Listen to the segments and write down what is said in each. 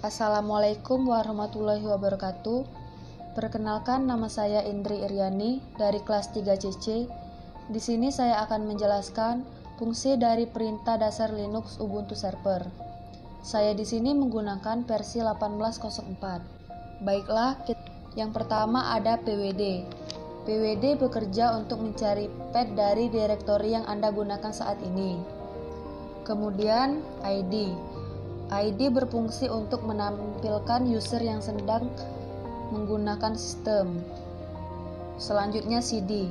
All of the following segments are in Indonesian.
Assalamualaikum warahmatullahi wabarakatuh. Perkenalkan, nama saya Indri Iryani dari kelas 3CC. Di sini saya akan menjelaskan fungsi dari perintah dasar Linux Ubuntu Server. Saya di sini menggunakan versi 18.04. Baiklah, yang pertama ada pwd. Pwd bekerja untuk mencari path dari direktori yang Anda gunakan saat ini. Kemudian id. ID berfungsi untuk menampilkan user yang sedang menggunakan sistem. Selanjutnya cd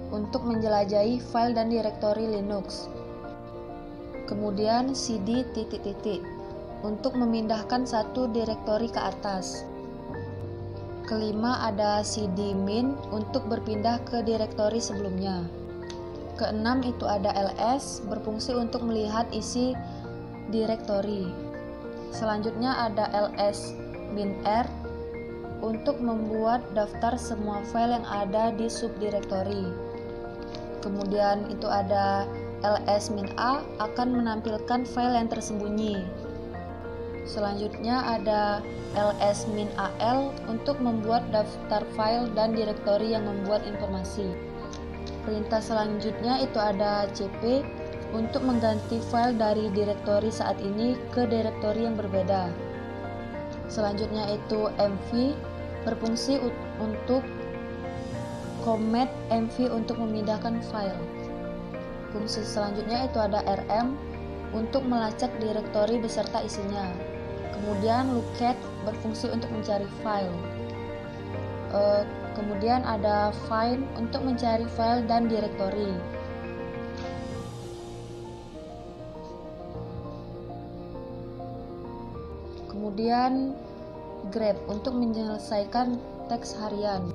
untuk menjelajahi file dan direktori Linux. Kemudian cd titik-titik untuk memindahkan satu direktori ke atas. Kelima ada cd min untuk berpindah ke direktori sebelumnya. Keenam itu ada ls berfungsi untuk melihat isi direktori. Selanjutnya ada ls-r untuk membuat daftar semua file yang ada di subdirektori. Kemudian itu ada ls-a akan menampilkan file yang tersembunyi. Selanjutnya ada ls-al untuk membuat daftar file dan direktori yang membuat informasi. Perintah selanjutnya itu ada cp untuk mengganti file dari direktori saat ini ke direktori yang berbeda. Selanjutnya itu mv berfungsi untuk command mv untuk memindahkan file. Fungsi selanjutnya itu ada rm untuk melacak direktori beserta isinya. Kemudian lookat berfungsi untuk mencari file. Kemudian ada find untuk mencari file dan direktori. Kemudian grep untuk menyelesaikan teks harian.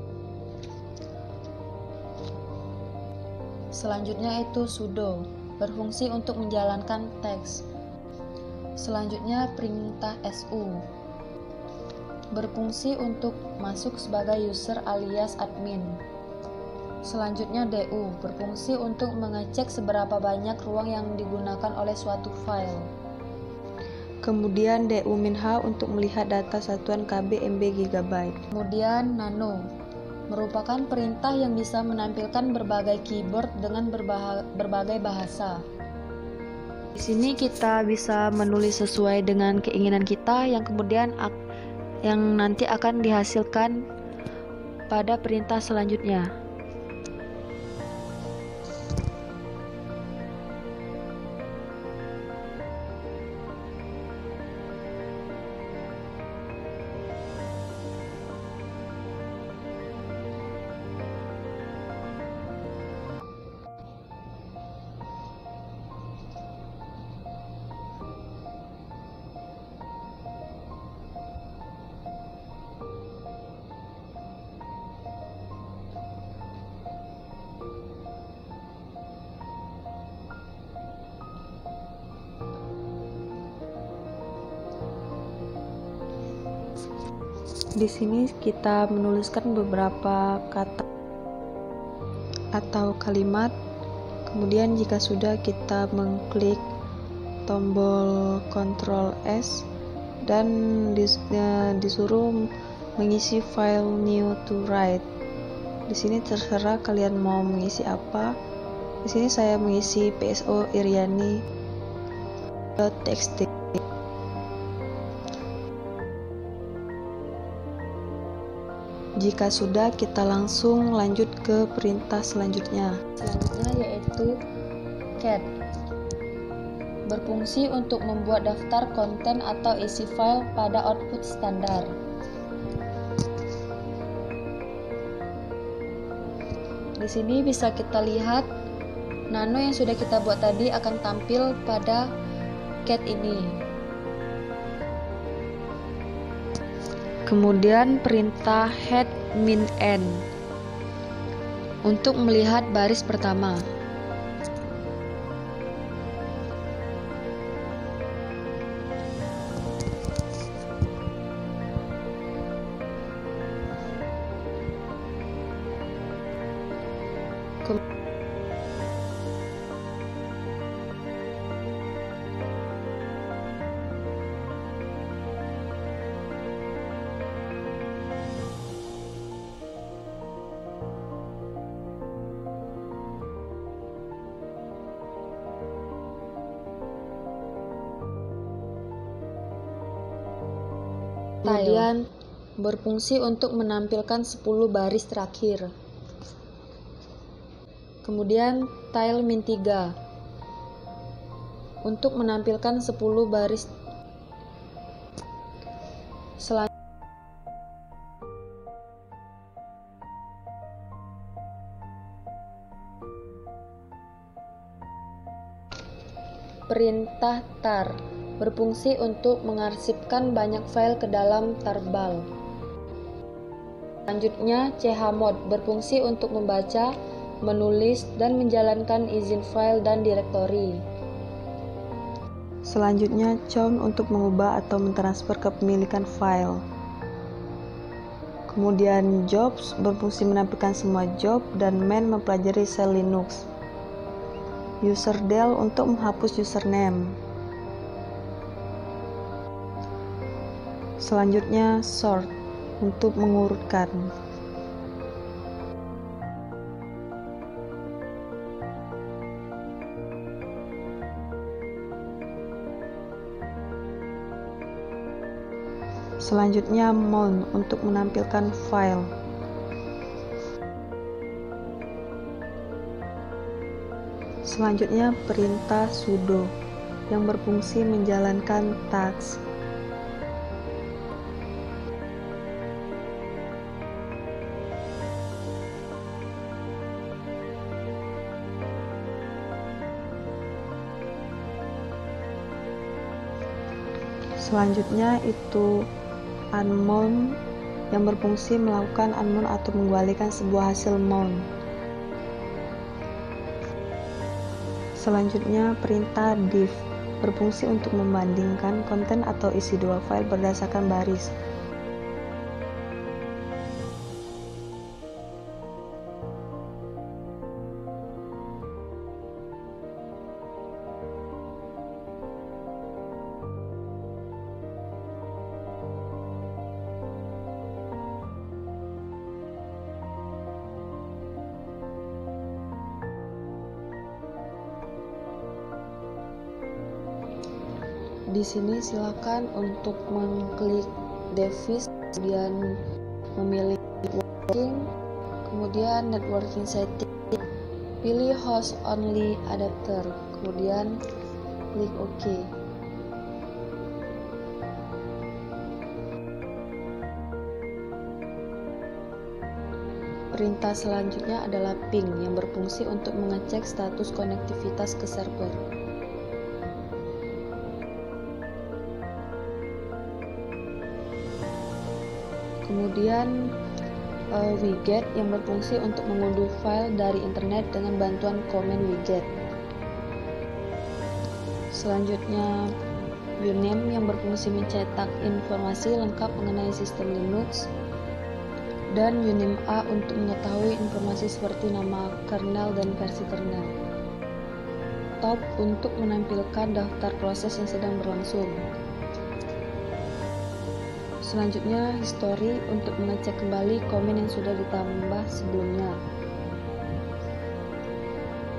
Selanjutnya itu sudo berfungsi untuk menjalankan teks. Selanjutnya perintah su berfungsi untuk masuk sebagai user alias admin. Selanjutnya du berfungsi untuk mengecek seberapa banyak ruang yang digunakan oleh suatu file. Kemudian du-h untuk melihat data satuan KB, MB, GB. Kemudian nano merupakan perintah yang bisa menampilkan berbagai keyboard dengan berbagai bahasa. Di sini kita bisa menulis sesuai dengan keinginan kita yang kemudian nanti akan dihasilkan pada perintah selanjutnya. Di sini kita menuliskan beberapa kata atau kalimat. Kemudian jika sudah, kita mengklik tombol Ctrl S dan disuruh mengisi file new to write. Di sini terserah kalian mau mengisi apa. Di sini saya mengisi pso iryani.txt. Jika sudah, kita langsung lanjut ke perintah selanjutnya. Selanjutnya yaitu cat. Berfungsi untuk membuat daftar konten atau isi file pada output standar. Di sini bisa kita lihat nano yang sudah kita buat tadi akan tampil pada cat ini. Kemudian perintah head min n untuk melihat baris pertama. Kemudian berfungsi untuk menampilkan 10 baris terakhir. Kemudian tile min3 untuk menampilkan 10 baris. Selanjutnya perintah tar berfungsi untuk mengarsipkan banyak file ke dalam tarball. Selanjutnya chmod berfungsi untuk membaca, menulis, dan menjalankan izin file dan direktori. Selanjutnya chown untuk mengubah atau mentransfer kepemilikan file. Kemudian jobs berfungsi menampilkan semua job, dan man mempelajari shell Linux. Userdel untuk menghapus username. Selanjutnya sort untuk mengurutkan. Selanjutnya mount untuk menampilkan file. Selanjutnya perintah sudo yang berfungsi menjalankan task. Selanjutnya itu unmount yang berfungsi melakukan unmount atau mengembalikan sebuah hasil mount. Selanjutnya perintah diff berfungsi untuk membandingkan konten atau isi dua file berdasarkan baris. Di sini silakan untuk mengklik device, kemudian memilih networking, kemudian networking setting, pilih host only adapter, kemudian klik OK. Perintah selanjutnya adalah ping yang berfungsi untuk mengecek status konektivitas ke server. Kemudian widget yang berfungsi untuk mengunduh file dari internet dengan bantuan komen widget. Selanjutnya uname yang berfungsi mencetak informasi lengkap mengenai sistem Linux, dan uname A untuk mengetahui informasi seperti nama kernel dan versi kernel. Top untuk menampilkan daftar proses yang sedang berlangsung. Selanjutnya history untuk mengecek kembali komen yang sudah ditambah sebelumnya.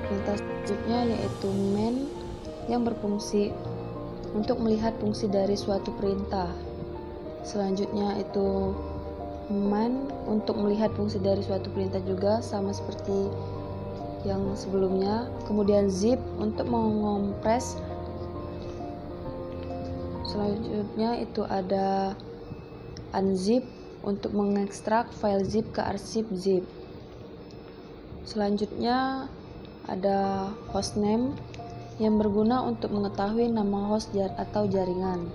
Perintah selanjutnya yaitu man yang berfungsi untuk melihat fungsi dari suatu perintah. Selanjutnya itu man untuk melihat fungsi dari suatu perintah juga sama seperti yang sebelumnya. Kemudian zip untuk mengompres. Selanjutnya itu ada unzip untuk mengekstrak file zip ke arsip zip. Selanjutnya ada hostname yang berguna untuk mengetahui nama host atau jaringan.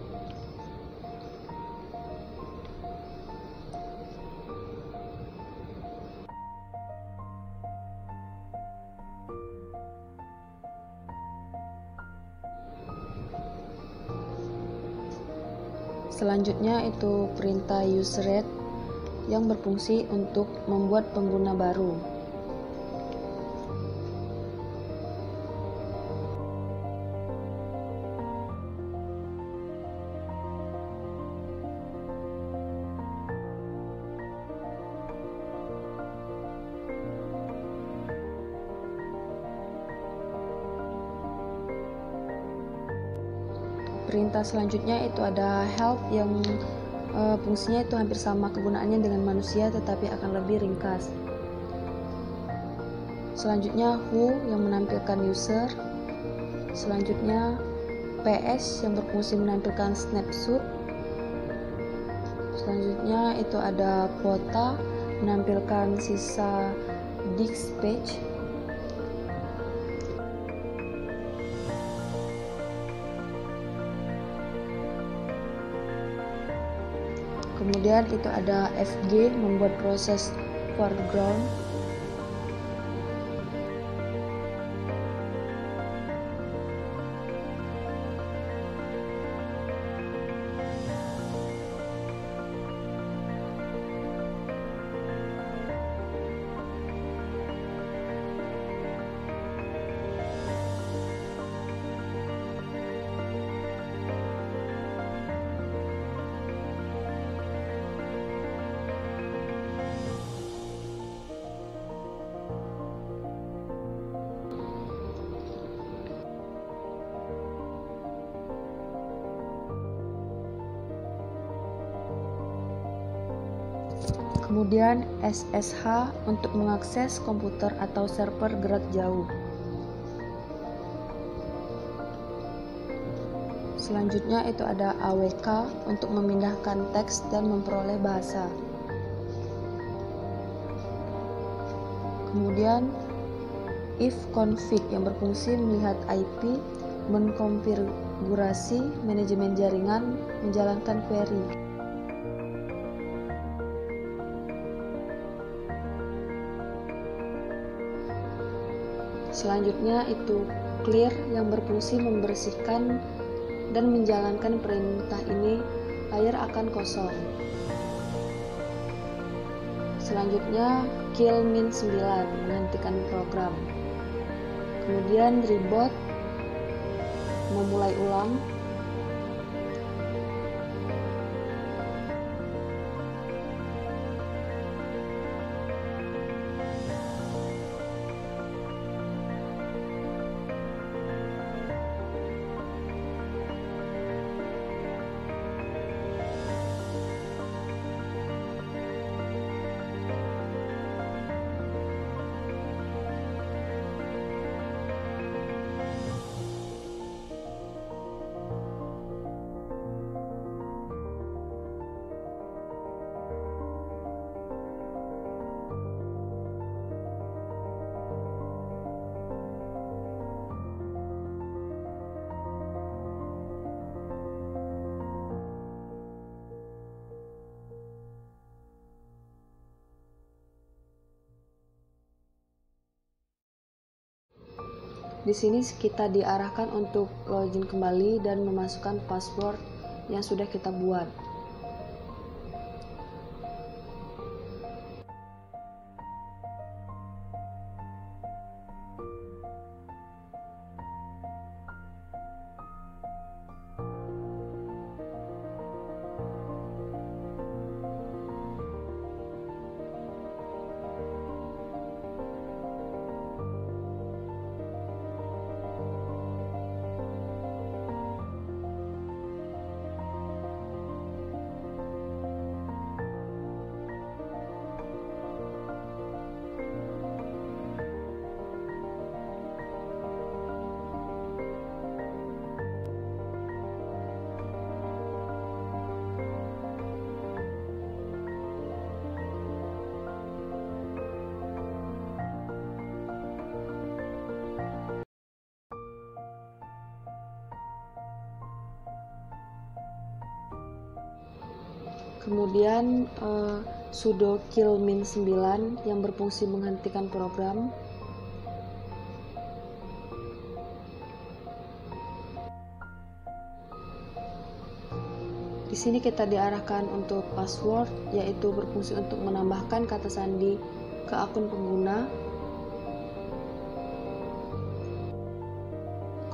Selanjutnya itu perintah useRed yang berfungsi untuk membuat pengguna baru. Perintah selanjutnya itu ada help yang fungsinya itu hampir sama kegunaannya dengan manusia, tetapi akan lebih ringkas. Selanjutnya who yang menampilkan user. Selanjutnya ps yang berfungsi menampilkan snapshot. Selanjutnya itu ada quota menampilkan sisa disk page. Kemudian itu ada fg membuat proses foreground. Kemudian SSH untuk mengakses komputer atau server gerak jauh. Selanjutnya itu ada AWK untuk memindahkan teks dan memperoleh bahasa. Kemudian ifconfig yang berfungsi melihat IP, mengkonfigurasi manajemen jaringan, menjalankan query. Selanjutnya itu clear yang berfungsi membersihkan dan menjalankan perintah ini, layar akan kosong. Selanjutnya kill min9 menghentikan program. Kemudian reboot memulai ulang. Di sini kita diarahkan untuk login kembali dan memasukkan password yang sudah kita buat. Kemudian sudo kill min9 yang berfungsi menghentikan program. Di sini kita diarahkan untuk password, yaitu berfungsi untuk menambahkan kata sandi ke akun pengguna.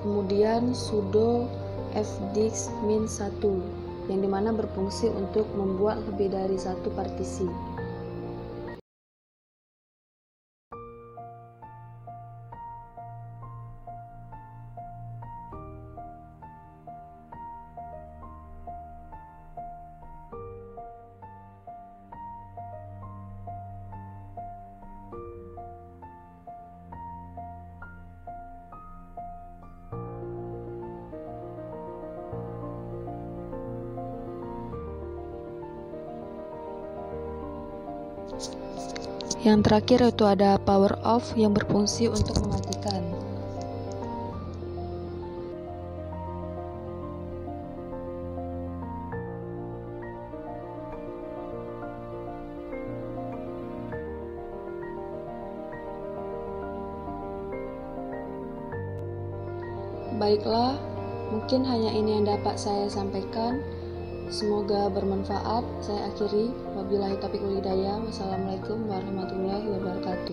Kemudian sudo fdisk min1 yang dimana berfungsi untuk membuat lebih dari satu partisi. Yang terakhir yaitu ada power off yang berfungsi untuk mematikan. Baiklah, mungkin hanya ini yang dapat saya sampaikan. Semoga bermanfaat. Saya akhiri. Wabillahi taufiq wal hidayah. Wassalamualaikum warahmatullahi wabarakatuh.